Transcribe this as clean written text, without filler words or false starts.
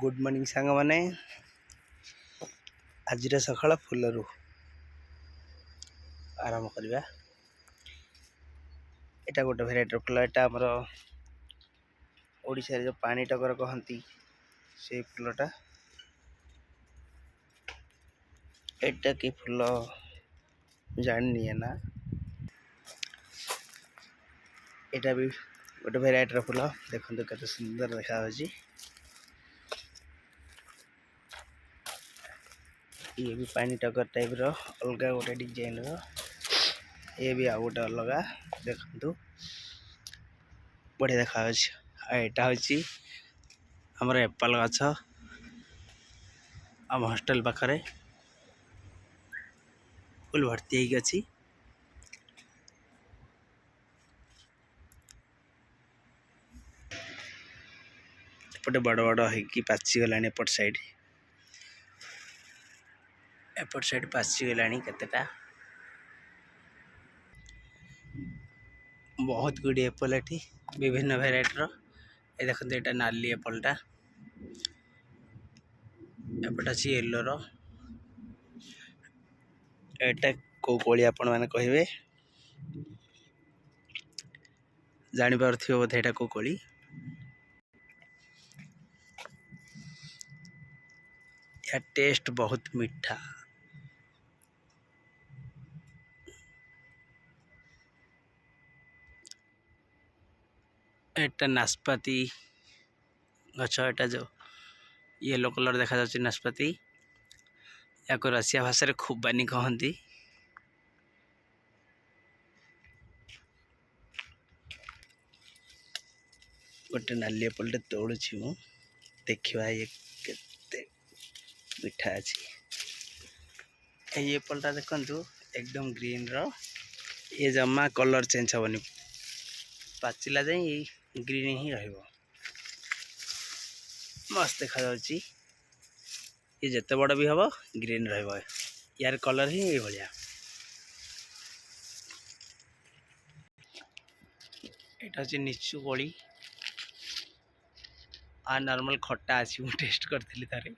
Good morning सांग माने आज सकाळ फुलरू आरंभ करवा। यहाँ गोटे भेराइटर फुल यहाँ आमर ओडिशा जो पानी टगर कहती से फुलटा एटा कि फुल जानी ना यहाँ भी गोटे भेराइटर फुल देखो केते सुंदर देखा। ये भी पानी टगर टाइप रो अलग गोटे डिजाइन रो ये भी आ गोटे अलग देखु बढ़िया देखा। यहाँ हूँ आमर एप्पल गछ आम हॉस्टल पाखरे फुल भर्ती होगी। एपटे बड़ बड़ होगी पाची गला एपट साइड पाची गला केतेटा बहुत गुड़ी एप्पल एटी विभिन्न भेराइटर ये देखते यहाँ नाली एप्पलटा एपट अच्छी येलोर एटा कौ कोली आपण मैंने कहे जापर बोधे यहाँ कौ कोली। या टेस्ट बहुत मीठा एटा नाशपाती गछ एटा जो येलो कलर देखा जाच्छी नाशपाती या को रसिया भाषा रे खुबानी कहती। गोटे नाली एप्पल तोड़ू मु देखा ये केते मीठा अच्छी। ये एप्पलटा देखु एकदम ग्रीन रो ये जमा कलर चेंज हेनी पाचिला जाए ग्रीन ही रहिबो मस्त देखा जाउची। ये जिते बड़ भी हम ग्रीन रहिबो यार कलर ही ये भाया। एटा हूँ निचु कोली आ नॉर्मल खट्टा अच्छी टेस्ट करथिली थारे